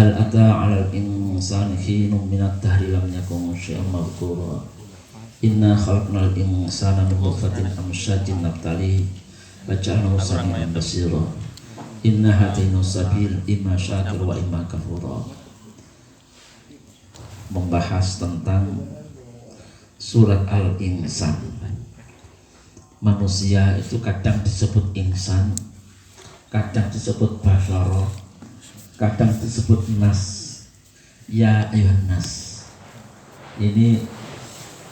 Hal ata 'alal insani hinun minad dahri lam yakun syai'an madhkura. Inna khalaqnal insana min nutfatin amsyajin nabtalihi faja'alnahu sami'an basira. Inna hadainahu sabil imma syakir wa imma kafura. Membahas tentang surat Al-Insan. Manusia itu kadang disebut insan, kadang disebut basyara, kadang disebut nas. Ya ayuhan nas. Ini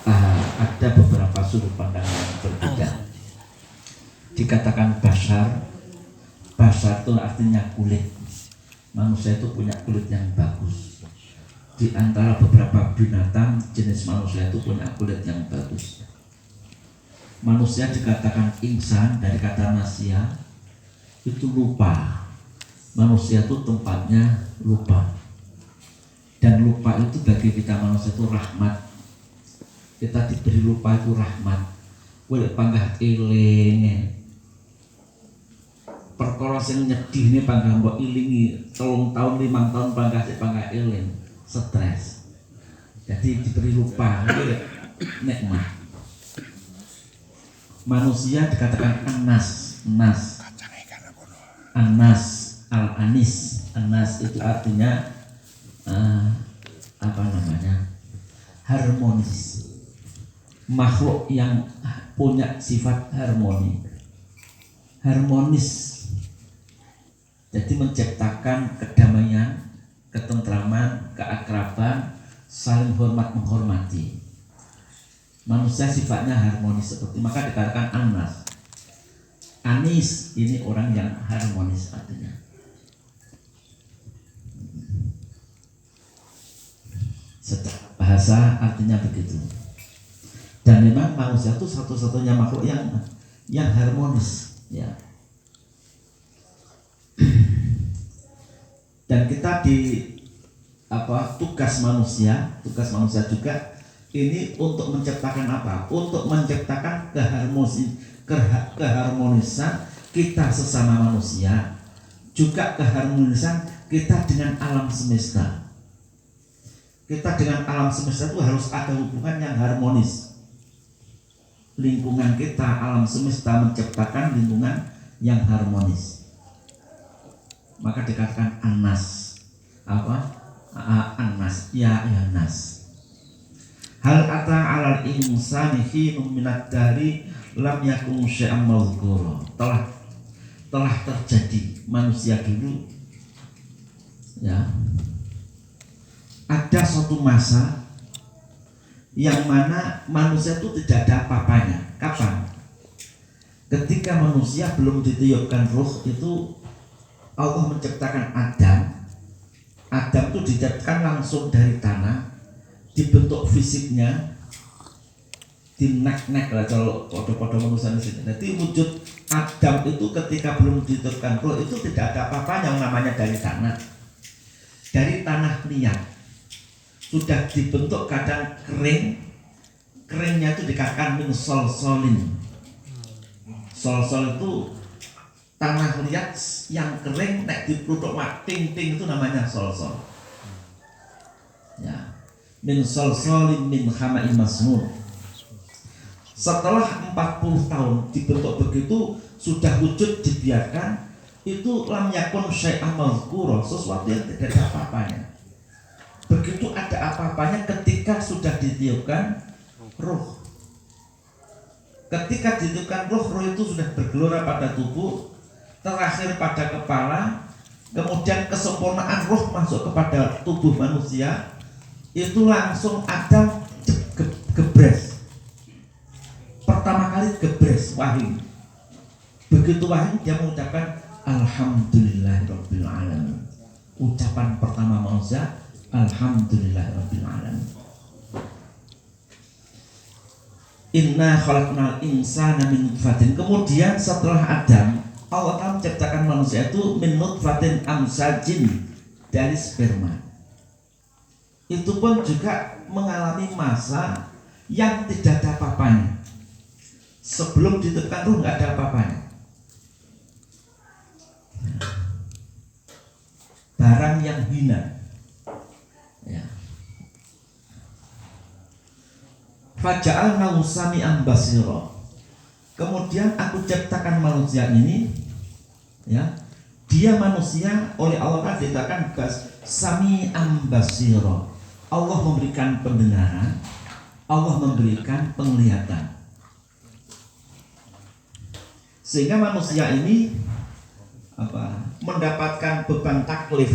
ada beberapa sudut pandang yang berbeda. Dikatakan basyar, basyar itu artinya kulit. Manusia itu punya kulit yang bagus. Di antara beberapa binatang jenis manusia itu punya kulit yang bagus. Manusia dikatakan insan dari kata nasia, itu lupa. Manusia itu tempatnya lupa. Dan lupa itu bagi kita manusia itu rahmat. Kita diberi lupa itu rahmat. Boleh panggah eling. Perkara sing nyedih ini panggah mbok ilingi 3 tahun 5 tahun panggah eling. Stres. Jadi diberi lupa itu nikmat. Manusia dikatakan anas, nas, anas, al-anis. Anas itu artinya harmonis. Makhluk yang punya sifat harmonis. Jadi menciptakan kedamaian, ketentraman, keakraban, saling hormat menghormati. Manusia sifatnya harmonis seperti, maka dikatakan anas. Anis ini orang yang harmonis artinya. Secara bahasa artinya begitu. Dan memang manusia itu satu-satunya makhluk yang harmonis, ya. Dan kita tugas manusia juga ini untuk menciptakan apa? Untuk menciptakan keharmonisan kita sesama manusia, juga keharmonisan kita dengan alam semesta. Kita dengan alam semesta itu harus ada hubungan yang harmonis. Lingkungan kita, alam semesta menciptakan lingkungan yang harmonis. Maka dikatakan anas. Anas, ya nas. Hal ata 'alal insani hinum minad dahri lam yakun syai'an madhkura. Telah terjadi manusia dulu, ya. Ada suatu masa yang mana manusia itu tidak ada apa-apanya. Kapan? Ketika manusia belum ditiupkan ruh, itu Allah menciptakan Adam. Adam itu diciptakan langsung dari tanah, dibentuk fisiknya, dinek-nek lah kalau kode-kode manusia di sini. Jadi wujud Adam itu ketika belum ditiupkan ruh itu tidak ada apa-apanya, yang namanya dari tanah liat. Sudah dibentuk kadang keringnya itu dikatakan min solsolin. Solsol itu tanah liat yang kering, nek diplutuk ting-ting itu namanya solsol. Ya, min solsolin min hama'in masnun. Setelah 40 tahun dibentuk begitu, sudah wujud, dibiarkan, itu lam yakun syai'an madhkura, sesuatu yang tidak ada apa-apanya. Begitu ada apa-apanya ketika sudah ditiupkan ruh. Ketika ditiupkan ruh itu sudah bergelora pada tubuh, terakhir pada kepala, kemudian kesempurnaan ruh masuk kepada tubuh manusia, itu langsung Adam gebres. Pertama kali gebres wahyu. Begitu wahyu dia mengucapkan alhamdulillahirabbil alamin. Ucapan pertama manusia alhamdulillahirabbil alamin. Inna khalaqnal insana min nutfatin. Kemudian setelah Adam, Allah Ta'ala menciptakan manusia itu min nutfatin amsajin, dari sperma. Itu pun juga mengalami masa yang tidak ada apa-apanya. Sebelum ditiupkan ruh nggak ada apa-apanya. Barang yang hina. Faja'alnahu sami'an basira. Kemudian aku ciptakan manusia ini, ya, dia manusia oleh Allah dikatakan sami'an basira. Allah memberikan pendengaran, Allah memberikan penglihatan. Sehingga manusia ini mendapatkan beban taklif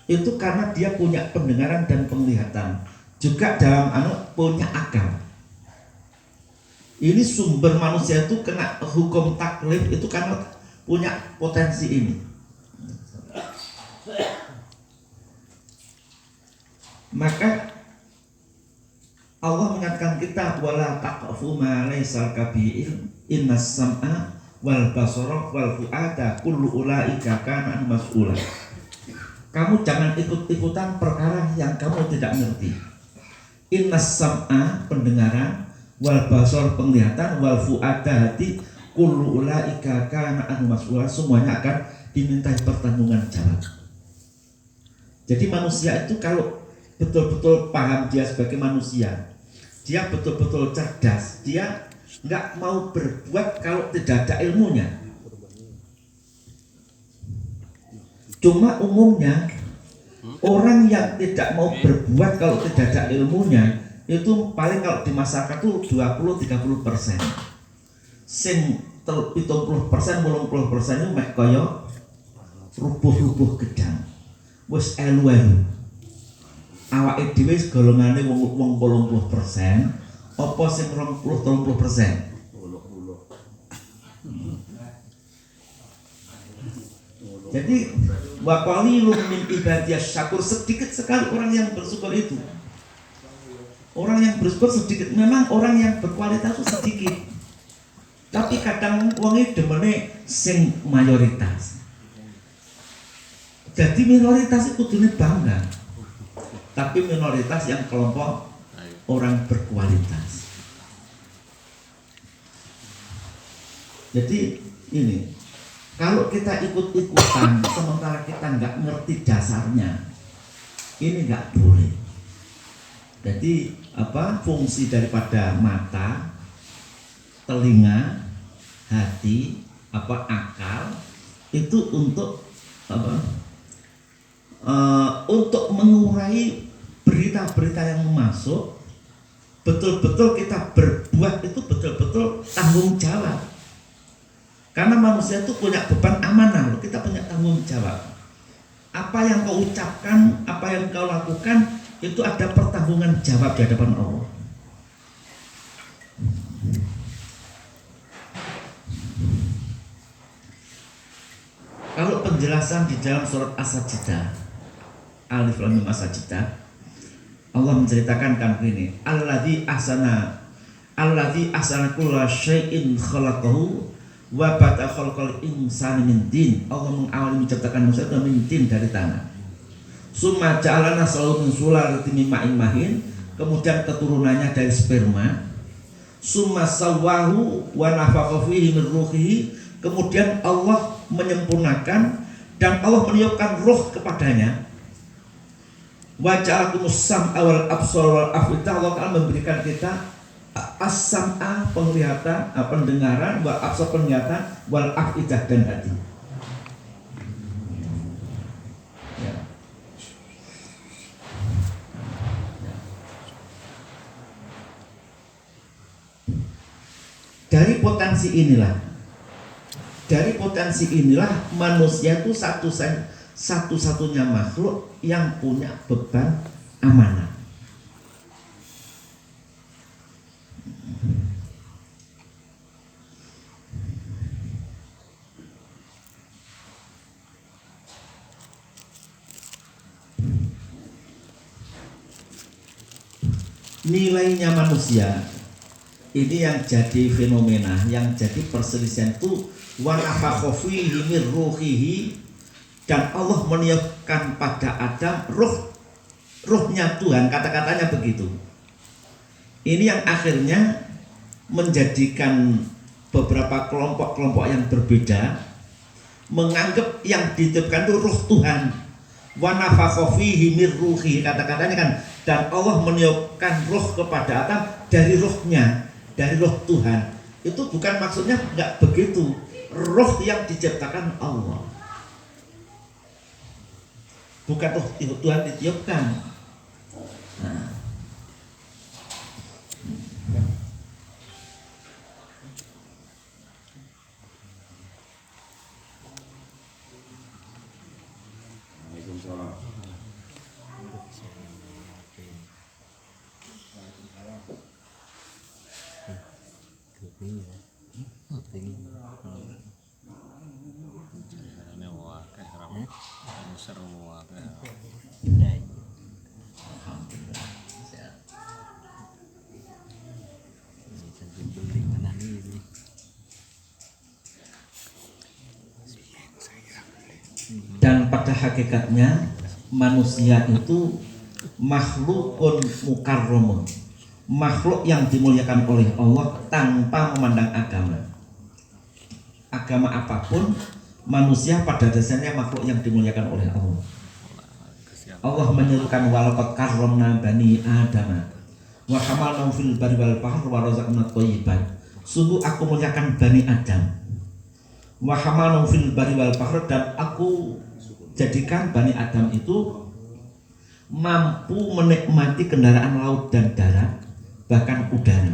itu karena dia punya pendengaran dan penglihatan, juga dalam punya akal. Ini sumber manusia itu kena hukum taklif itu karena punya potensi ini. Maka Allah mengatakan kita wala taqfu ma laysa kabi'il innas sam'a wal basara wal fu'ada kullu ulaika kana mas'ula. Kamu jangan ikut-ikutan perkara yang kamu tidak ngerti. Innas sam'a pendengaran, wal basar penglihatan, wal fu'ada hati, kullu ulaika kana mas'ula, semuanya akan dimintai pertanggungan jawab. Jadi manusia itu kalau betul-betul paham dia sebagai manusia, dia betul-betul cerdas, dia nggak mau berbuat kalau tidak ada ilmunya. Cuma umumnya orang yang tidak mau berbuat kalau tidak ada ilmunya itu paling kalau di masyarakat itu 20-30%. Sing 70%, 80% itu mek kaya rubuh-rubuh gedang. Wis elu-elu. Awake dhewe golongane wong 80%, apa sing 20-30%? Jadi wa qalilun min ibadiyas syakur, sedikit sekali orang yang bersyukur itu. Orang yang bersyukur sedikit, memang orang yang berkualitas itu sedikit. Tapi kadang wonge demene sing mayoritas. Jadi minoritas itu kudune bangga. Tapi minoritas yang kelompok orang berkualitas. Jadi ini, kalau kita ikut-ikutan sementara kita nggak ngerti dasarnya, ini nggak boleh. Jadi fungsi daripada mata, telinga, hati, akal itu untuk untuk mengurai berita-berita yang masuk. Betul-betul kita berbuat itu betul-betul tanggung jawab. Karena manusia itu punya beban amanah, kita punya tanggung jawab. Apa yang kau ucapkan, apa yang kau lakukan, itu ada pertanggungan jawab di hadapan Allah. Kalau penjelasan di dalam surat As-Sajdah, Alif Lam Mim As-Sajdah, Allah menceritakan kan begini, Alladzi ahsana kulla syai'in khalaqahu wa bada khalqal insani min tin. Allah mengawali menciptakan manusia itu min tin, dari tanah. Summa ja'alana selalu min sulalatin min ma'in mahin, kemudian keturunannya dari sperma. Summa sawwahu wa nafakha fihi min ruhihi, kemudian Allah menyempurnakan dan Allah meniupkan roh kepadanya. Wa ja'alakumus sam'a wal absara wal af'idah, Allah akan memberikan kita as-sam'a penglihatan, pendengaran, wal absar penglihatan, wal af'idah dan hati. Ya. Dari potensi inilah manusia itu satu-satunya makhluk yang punya beban amanah. Nilainya manusia ini yang jadi fenomena, yang jadi perselisihan itu wa nafakha fihi min ruhihi, dan Allah meniupkan pada Adam ruhnya Tuhan, kata-katanya begitu. Ini yang akhirnya menjadikan beberapa kelompok-kelompok yang berbeda menganggap yang ditiupkan itu ruh Tuhan, Wa nafakha fihi mir ruhi, kata-katanya kan, dan Allah meniupkan roh kepada Adam dari rohnya, dari roh Tuhan. Itu bukan maksudnya enggak begitu. Roh yang diciptakan Allah, bukan roh Tuhan ditiupkan. Nah. Dan pada hakikatnya manusia itu makhlukun mukarramun, makhluk yang dimuliakan oleh Allah tanpa memandang agama. Agama apapun, manusia pada dasarnya makhluk yang dimuliakan oleh Allah. Allah menyerukan walaqad karramna bani Adam wa hamalnahum fil barri wal bahri wa razaqnahum thayyibat. Sungguh aku muliakan bani Adam. Wa hamalnahum fil barri wal bahri, dan aku jadikan Bani Adam itu mampu menikmati kendaraan laut dan darat, bahkan udara.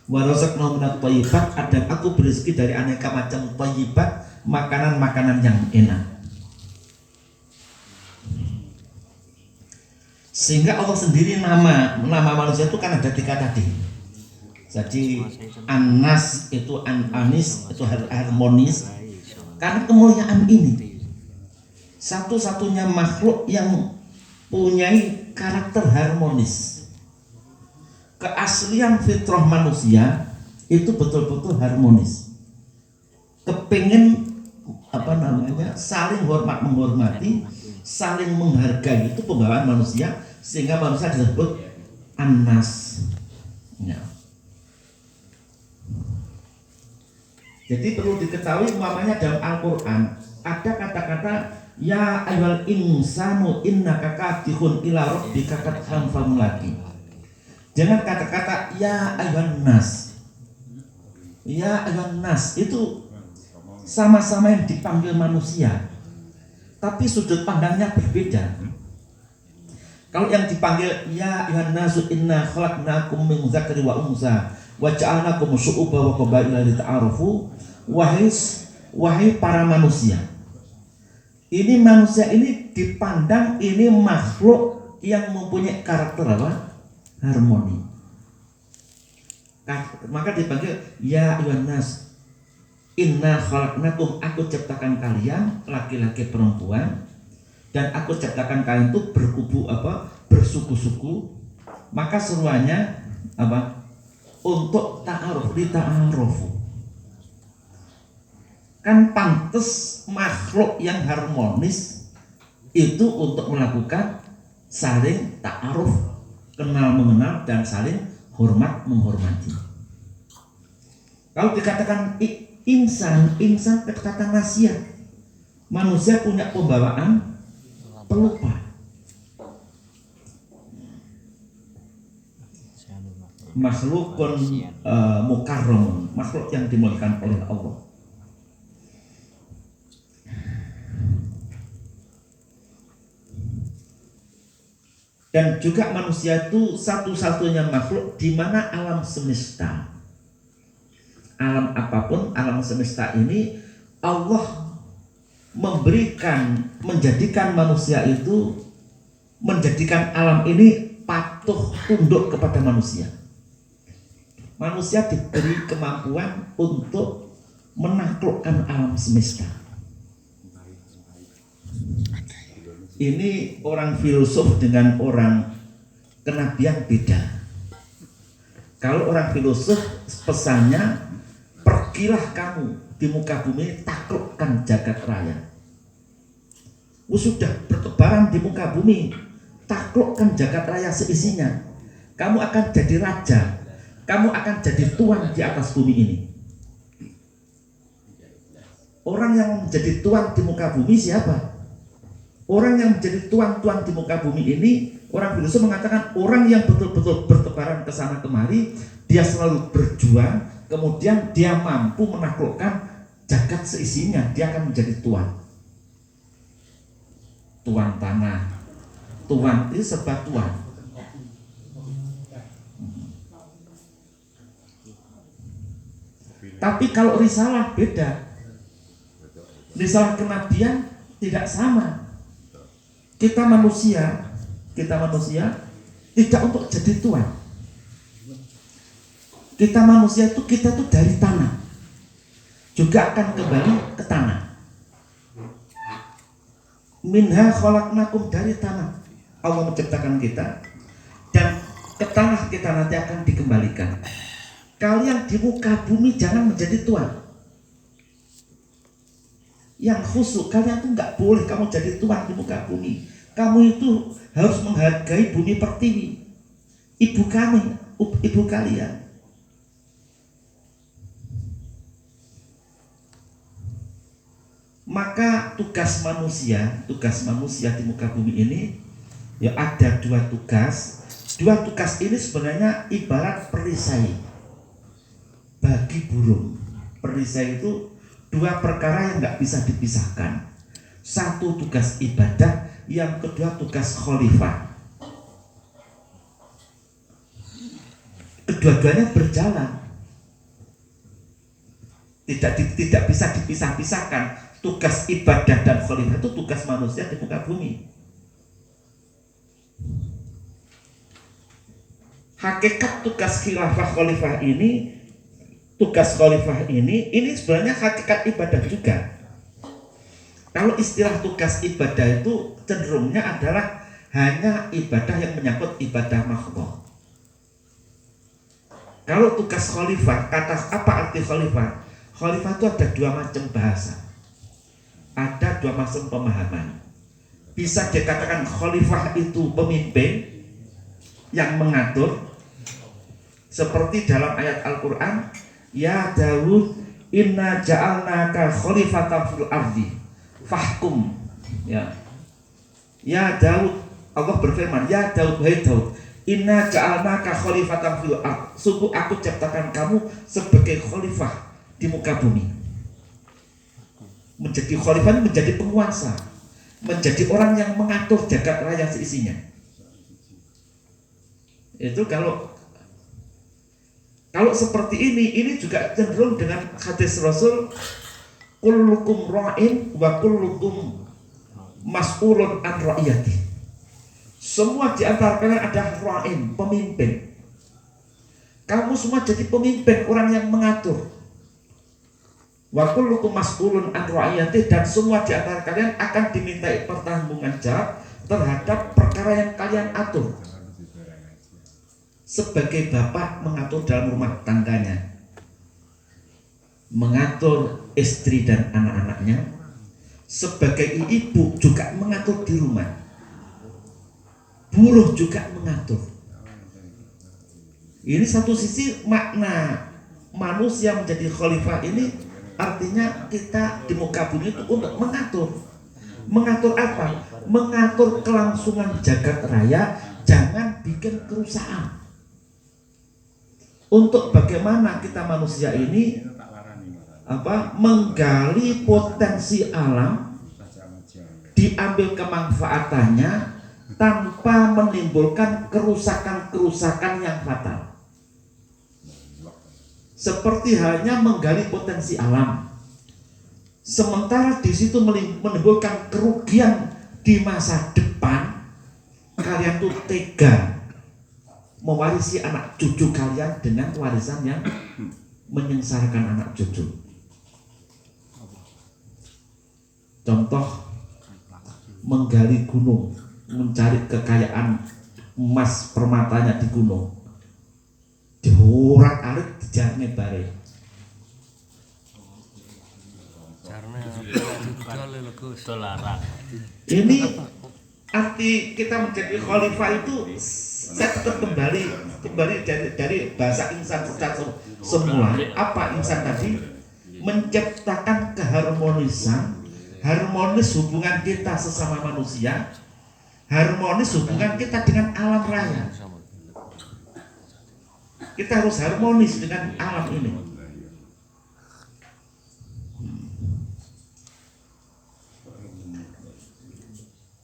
Wa razaqnahum minat thayyibat, dan aku berezeki dari aneka macam thayyibat, makanan-makanan yang enak. Sehingga Allah sendiri nama manusia itu kan ada 3 tadi. Jadi anas itu anis, itu harmonis, karena kemuliaan ini. Satu-satunya makhluk yang punya karakter harmonis. Keaslian fitrah manusia itu betul-betul harmonis. Kepingin saling hormat menghormati, saling menghargai, itu pembawaan manusia, sehingga manusia disebut anas. Ya. Jadi perlu diketahui, umpamanya dalam Al-Quran ada kata-kata ya ayyuhal insanu innaka kadihun ila rabbika kadhan famulaqi. Jangan kata-kata ya ayyuhan nas. Ya ayyuhan nas itu sama-sama yang dipanggil manusia, tapi sudut pandangnya berbeda. Kalau yang dipanggil ya ayyuhan nasu inna khalaqnakum min dzakari wa unsa wa ja'alnakum syu'uban wa qabaila lita'arafu. Wahai para manusia, ini manusia ini dipandang ini makhluk yang mempunyai karakter apa? Harmoni. Maka dipanggil ya ayyuhan nas inna khalaqnakum, aku ciptakan kalian laki-laki perempuan, dan aku ciptakan kalian itu bersuku-suku. Maka seruannya apa? Untuk ta'aruf, li ta'arufu. Kan pantas makhluk yang harmonis itu untuk melakukan saling ta'aruf, kenal mengenal, dan saling hormat menghormati. Kalau dikatakan insan kata manusia, manusia punya pembawaan pelupa. Makhlukun mukarram, makhluk yang dimuliakan oleh Allah. Dan juga manusia itu satu-satunya makhluk di mana alam semesta, alam apapun, alam semesta ini Allah menjadikan manusia itu, menjadikan alam ini patuh tunduk kepada manusia. Manusia diberi kemampuan untuk menaklukkan alam semesta. Ini orang filosof dengan orang kenabian beda. Kalau orang filosof pesannya, pergilah kamu di muka bumi, taklukkan jagat raya. Sudah bertebaran di muka bumi, taklukkan jagat raya seisinya. Kamu akan jadi raja, kamu akan jadi tuan di atas bumi ini. Orang yang menjadi tuan di muka bumi siapa? Orang yang menjadi tuan-tuan di muka bumi ini, orang filsuf mengatakan orang yang betul-betul bertebaran ke sana kemari, dia selalu berjuang, kemudian dia mampu menaklukkan jagat seisinya, dia akan menjadi tuan. Tuan tanah, tuan itu serba tuan. Tapi kalau risalah beda. Risalah kenabian tidak sama. Kita manusia tidak untuk jadi tuan. Kita manusia itu kita tuh dari tanah, juga akan kembali ke tanah. Minha khalaqnakum, dari tanah Allah menciptakan kita, dan ke tanah kita nanti akan dikembalikan. Kalian di muka bumi jangan menjadi tuan. Yang khusyuk, kalian tuh nggak boleh kamu jadi tuan di muka bumi. Kamu itu harus menghargai bumi pertiwi, ibu kami, ibu kalian. Maka tugas manusia di muka bumi ini ya ada dua tugas. Dua tugas ini sebenarnya ibarat perisai bagi burung. Perisai itu dua perkara yang nggak bisa dipisahkan. Satu tugas ibadah, yang kedua tugas khalifah. Kedua-duanya berjalan, tidak bisa dipisah-pisahkan. Tugas ibadah dan khalifah itu tugas manusia di muka bumi. Hakikat tugas khilafah khalifah ini, ini sebenarnya hakikat ibadah juga. Kalau istilah tugas ibadah itu cenderungnya adalah hanya ibadah yang menyangkut ibadah makhluk. Kalau tugas khalifah, kata apa arti khalifah? Khalifah itu ada dua macam bahasa, ada dua macam pemahaman. Bisa dikatakan khalifah itu pemimpin yang mengatur, seperti dalam ayat Al-Quran, ya Daud inna ja'alnaka khalifatan fil ardi fahkum. Ya Daud, Allah berfirman, ya Daud, wahai Daud, inna ja'alnaka khalifatan fil ardi, sungguh aku ciptakan kamu sebagai khalifah di muka bumi. Menjadi khalifah, menjadi penguasa, menjadi orang yang mengatur jagat raya seisinya. Itu kalau seperti ini juga cenderung dengan hadis Rasul, kullukum ra'in wa kullukum mas'ulun an ra'iyati. Semua di antara kalian ada ra'in, pemimpin. Kamu semua jadi pemimpin, orang yang mengatur. Wa kullukum mas'ulun an ra'iyati, dan semua di antara kalian akan dimintai pertanggungan jawab terhadap perkara yang kalian atur. Sebagai bapak mengatur dalam rumah tangganya, mengatur istri dan anak-anaknya. Sebagai ibu juga mengatur di rumah. Buruh juga mengatur. Ini satu sisi makna manusia menjadi khalifah ini, artinya kita di muka bumi itu untuk mengatur. Mengatur apa? Mengatur kelangsungan jagat raya, jangan bikin kerusakan. Untuk bagaimana kita manusia ini menggali potensi alam, diambil kemanfaatannya tanpa menimbulkan kerusakan-kerusakan yang fatal. Seperti halnya menggali potensi alam, sementara di situ menimbulkan kerugian di masa depan, kalian tuh tega mewarisi anak cucu kalian dengan warisan yang menyengsarakan anak cucu. Contoh, menggali gunung, mencari kekayaan emas permatanya di gunung, diurak-arik dijarne bare. Ini arti kita menjadi khalifah itu. Saya tetap kembali dari bahasa insan semula. Apa insan tadi? Menciptakan keharmonisan harmonis hubungan kita sesama manusia, harmonis hubungan kita dengan alam raya. Kita harus harmonis dengan alam ini.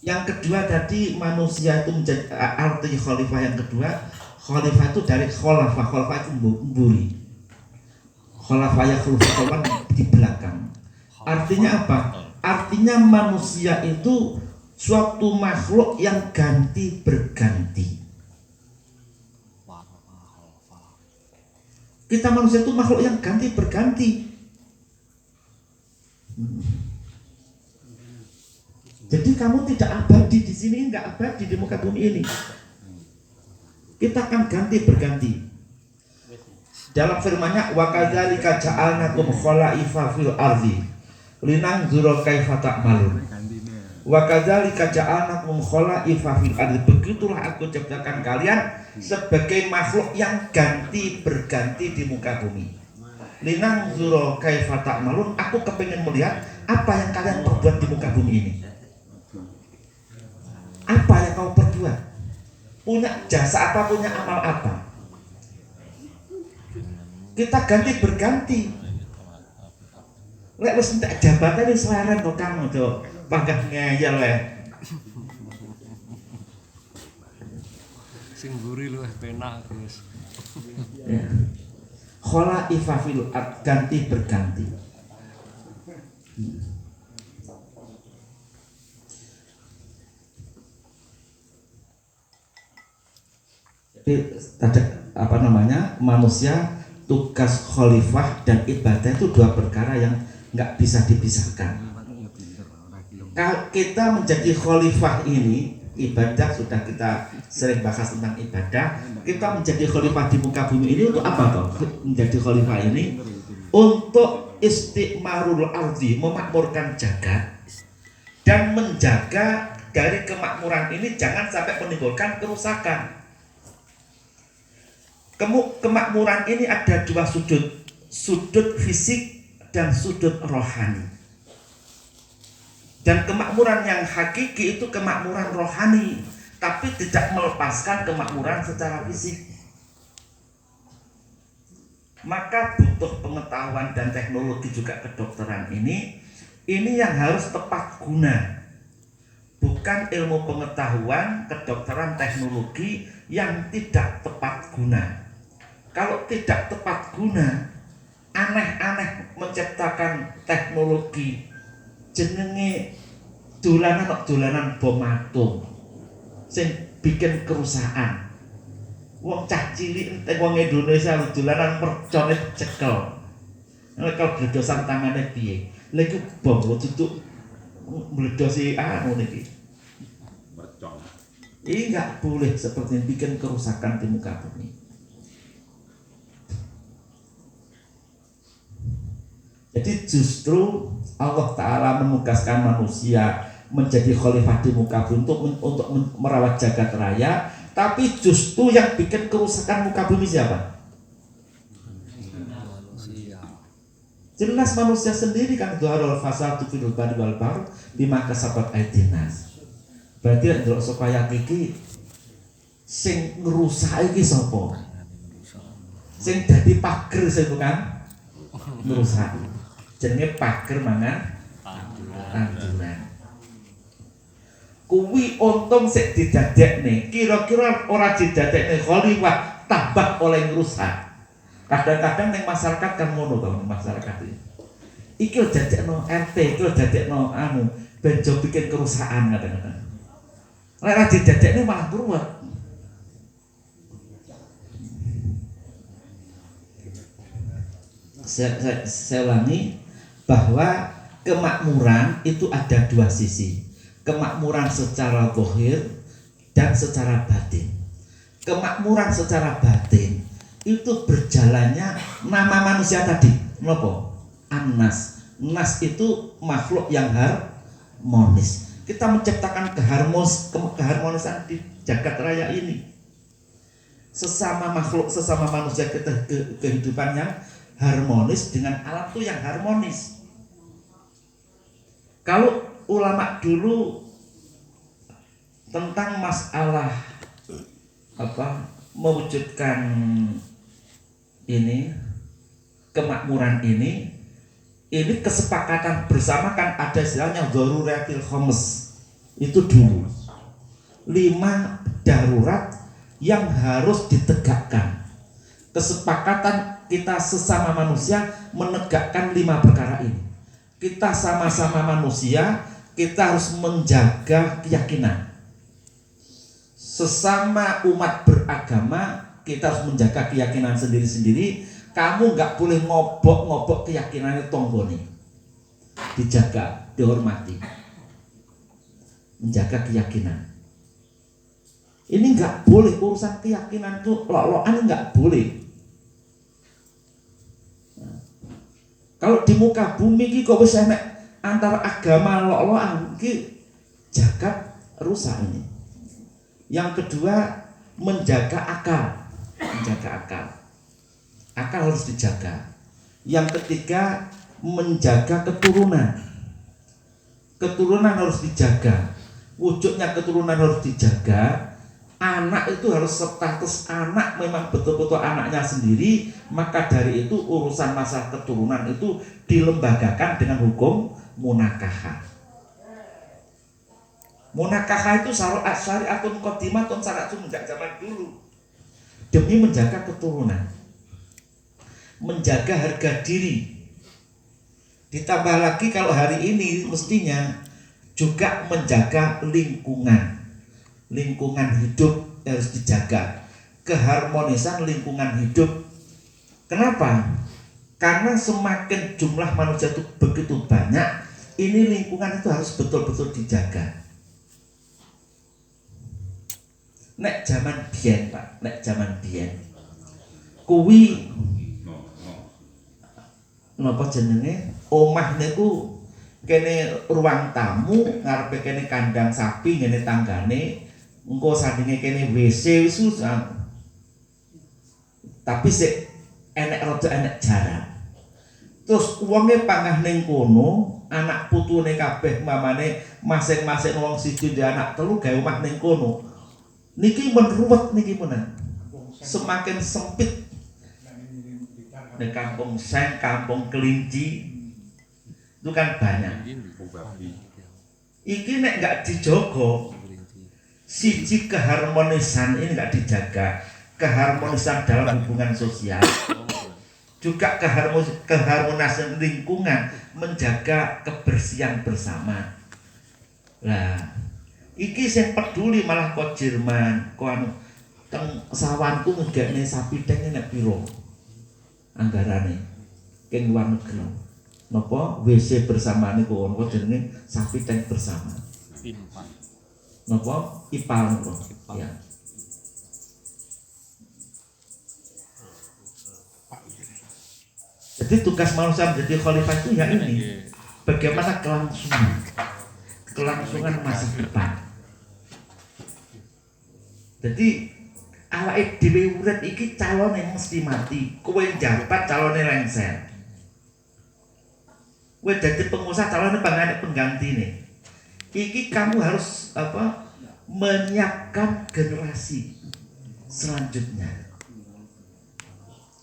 Yang kedua tadi, manusia itu menjadi arti khalifah. Yang kedua, khalifah itu dari khalafah itu mburi. Khalafah ya khalifah di belakang. Artinya apa? Artinya manusia itu suatu makhluk yang ganti berganti. Kita manusia itu makhluk yang ganti berganti. Jadi kamu tidak abadi di sini, enggak abadi di muka bumi ini. Kita akan ganti berganti. Dalam firman-Nya, wa kadzalika ja'alnakum khalaifa fil ardi linanzura kaifa ta'malun. Wa kadzalika ja'alnakum khalaifa fil ardi. Begitulah aku ciptakan kalian sebagai makhluk yang ganti berganti di muka bumi. Linanzura kaifa ta'malun. Aku kepingin melihat apa yang kalian perbuat di muka bumi ini. Apa yang kau perbuat? Punya jasa apa, punya amal apa? Kita ganti berganti. Lek wis entek jabatan wis leren kok kamu tuh pagah ngeyel ya. Sing mburi luwih penak, Gus. Ya. Khalaifa fil ard, ganti berganti. Jadi ada manusia, tugas khalifah dan ibadah itu dua perkara yang nggak bisa dipisahkan. Kalau kita menjadi khalifah ini, ibadah sudah kita sering bahas tentang ibadah. Kita menjadi khalifah di muka bumi ini untuk apa toh? Menjadi khalifah ini untuk istiqmarul ardi, memakmurkan jagat dan menjaga dari kemakmuran ini jangan sampai menimbulkan kerusakan. Kemakmuran ini ada dua sudut, sudut fisik dan sudut rohani. Dan kemakmuran yang hakiki itu kemakmuran rohani, tapi tidak melepaskan kemakmuran secara fisik. Maka butuh pengetahuan dan teknologi juga kedokteran ini yang harus tepat guna. Bukan ilmu pengetahuan, kedokteran, teknologi yang tidak tepat guna. Kalau tidak tepat guna, aneh-aneh menciptakan teknologi jenenge dolanan bom atom sing bikin kerusakan. Wong cah cilik entek wong Indonesia dolanan mercone cekel. Nek bledosan tangane piye? Lha iku bom lho duduk mbledosi niki. Mercon. Ini enggak boleh seperti bikin kerusakan di muka bumi. Jadi justru Allah Ta'ala menugaskan manusia menjadi khalifah di muka bumi untuk merawat jagat raya. Tapi justru yang bikin kerusakan muka bumi siapa? Jelas manusia sendiri kan. Dhuharul fasadu fil barri wal bahr bima kasabat aidinas. Berarti ndelok supaya iki sing ngrusak iki sapa? Sing dadi pager sing bukan ngrusak. Jenenge pager mangan tanduran. Kuwi untung sik didadekne, kira-kira ora didadekne khalifah tambah oleh ngrusak. Kadang-kadang ning masyarakat kan ngono to, masyarakat iki. Iki dadekno RT, iki dadekno ben bikin kerusakan kadang-kadang. Lek ora didadekne malah ruwet. Saya ulangi bahwa kemakmuran itu ada dua sisi. Kemakmuran secara zahir dan secara batin. Kemakmuran secara batin itu berjalannya nama manusia tadi. Kenapa? An-nas. Nas itu makhluk yang harmonis. Kita menciptakan keharmonisan di jagat raya ini. Sesama makhluk, sesama manusia kita kehidupan yang harmonis dengan alam itu yang harmonis. Kalau ulama dulu tentang masalah mewujudkan ini kemakmuran ini kesepakatan bersama kan ada istilahnya daruratil khams. Itu dulu 5 darurat yang harus ditegakkan. Kesepakatan kita sesama manusia menegakkan 5 perkara ini. Kita sama-sama manusia, kita harus menjaga keyakinan. Sesama umat beragama, kita harus menjaga keyakinan sendiri-sendiri. Kamu nggak boleh ngobok-ngobok keyakinannya tonggone. Dijaga, dihormati. Menjaga keyakinan. Ini nggak boleh, urusan keyakinan itu lok-lokan nggak boleh. Nah, kalau di muka bumi ini kok bisa antara agama lok-lokan ini jagat rusak ini. Yang kedua, menjaga akal. Akal harus dijaga. Yang ketiga, menjaga keturunan. Keturunan harus dijaga. Wujudnya keturunan harus dijaga. Anak itu harus status anak memang betul-betul anaknya sendiri. Maka dari itu urusan masalah keturunan itu dilembagakan dengan hukum munakahah. Munakahah itu syariatun qadimatun syariatun sejak zaman dulu demi menjaga keturunan, menjaga harga diri. Ditambah lagi kalau hari ini mestinya juga menjaga lingkungan hidup harus dijaga, keharmonisan lingkungan hidup. Kenapa? Karena semakin jumlah manusia itu begitu banyak, ini lingkungan itu harus betul-betul dijaga. Nek zaman biyen Pak, kuwi napa jenenge omah niku kene ruang tamu, ngarepe kene kandang sapi, ngene tanggane, engko sandinge kene WC wis susah. Tapi sik rada enek jarak. Terus wonge panggah ning kono, anak putune kabeh mamane masing-masing wong siji dhe anak telu gawe omah ning kono. Niki meruwet niki menan. Semakin sempit. Di kampung Seng, kampung Kelinci itu kan banyak. Iki nek nggak dijogo, siji keharmonisan ini nggak dijaga, keharmonisan dalam hubungan sosial, juga keharmonisan lingkungan, menjaga kebersihan bersama. Lah, iki sing peduli malah kok Jerman, kok anu teng sawanku ngegekne sapi teng nek piro anggarane king luar negeri. Napa WC bersama niku kok jenenge sapi teng bersama. Napa IPAL napa? Ya. Jadi tugas manusia menjadi khalifah itu ya ini, bagaimana kelangsungan masa depan. Jadi awake dhewe urip iki calone mesti mati. Kowe njabat calone lengser. Kowe dadi pengusaha calone penggantine. Iki kamu harus menyiapkan generasi selanjutnya.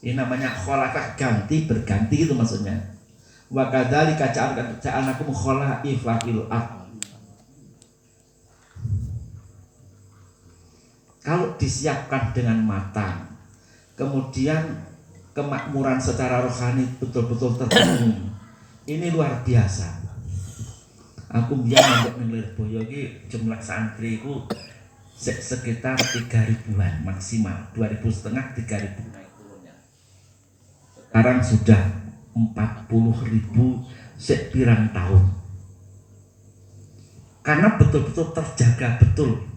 Ini namanya khalafah, ganti berganti itu maksudnya. Wa kadzalika ja'alnakum khalaifah fil ardh. Kalau disiapkan dengan matang, kemudian kemakmuran secara rohani betul-betul terpenuhi, ini luar biasa. Aku biar untuk Lirboyo ini jumlah santriku sekitar 3.000-an maksimal, 2.500 3.000 naik turunnya. Sekarang sudah 40.000 sepirang tahun. Karena betul-betul terjaga betul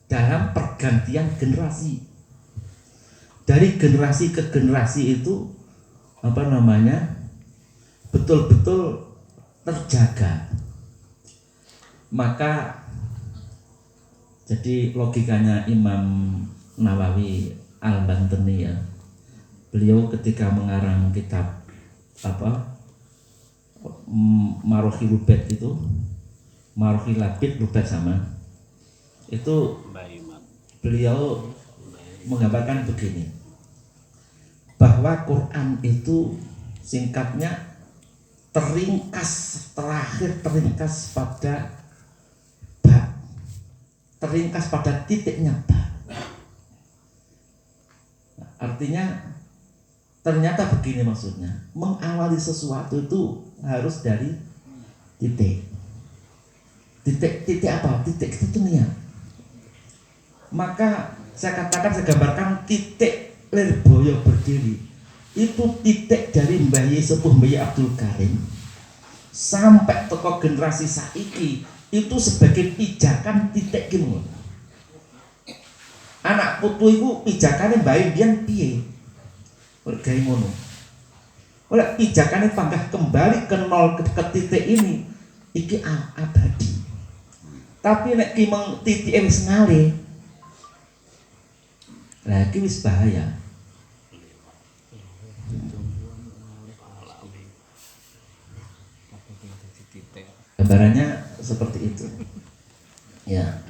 dalam pergantian generasi. Dari generasi ke generasi itu betul-betul terjaga. Maka jadi logikanya Imam Nawawi Al-Bantani ya, beliau ketika mengarang kitab Marohi Lubet itu, Marohi Labid Lubet sama itu, beliau menggambarkan begini, bahwa Quran itu singkatnya terakhir teringkas pada ba, teringkas pada titiknya ba. Artinya ternyata begini maksudnya, mengawali sesuatu itu harus dari titik. Titik apa? Titik itu niat. Maka saya katakan, saya gambarkan titik Lirboyo berdiri itu titik dari Mbah Ye Sepuh Mbah Ye Abdul Karim sampai toko generasi saiki itu sebagai pijakan titik gini. Anak putu itu pijakannya Mbah Ye biyen piye? Gawe ngono. Ora pijakane panggah kembali ke nol ke titik ini iki abadi. Tapi nek ki meng titike wis ngalih. Lah iki wis bahaya. Gambarannya seperti itu. Ya.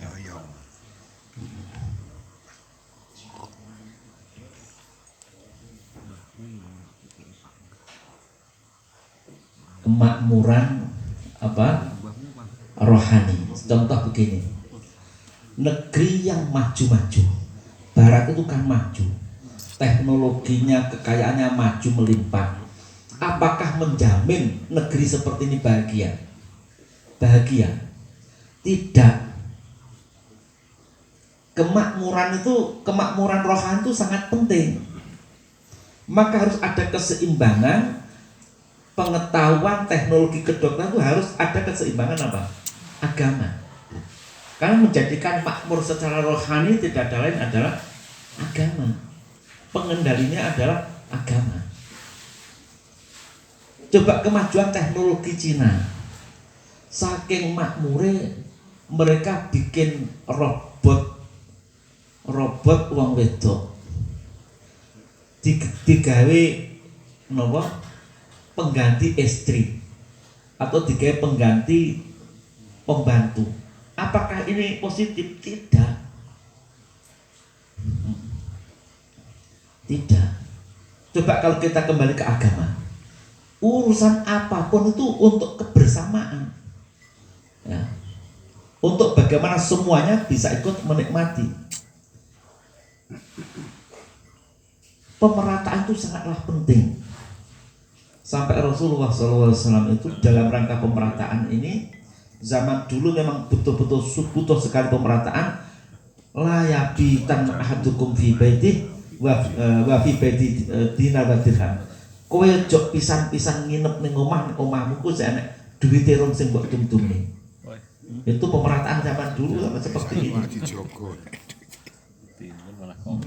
Kemakmuran apa? Rohani. Contoh begini. Negeri yang maju-maju. Barat itu kan maju. Teknologinya, kekayaannya maju melimpah. Apakah menjamin negeri seperti ini bahagia? Bahagia? Tidak. Kemakmuran rohani itu sangat penting. Maka harus ada keseimbangan. Pengetahuan teknologi kedokteran itu harus ada keseimbangan apa? Agama. Karena menjadikan makmur secara rohani tidak ada lain adalah agama. Pengendalinya adalah agama. Coba kemajuan teknologi Cina, saking makmure mereka bikin robot wong wedok digawe napa? Pengganti istri atau digawe pengganti pembantu. Apakah ini positif? Tidak. Tidak. Coba kalau kita kembali ke agama, urusan apapun itu untuk kebersamaan, ya. Untuk bagaimana semuanya bisa ikut menikmati. Pemerataan itu sangatlah penting. Sampai Rasulullah SAW itu dalam rangka pemerataan ini, zaman dulu memang betul-betul butuh sekali pemerataan. La yabitan ahadukum fi baiti wa fi baiti dinar wa dirham. Kowe jok pisan-pisan nginep ning omahmu ku nek duwite rong sing mbok tum-tumi. Itu pemerataan zaman dulu seperti ini.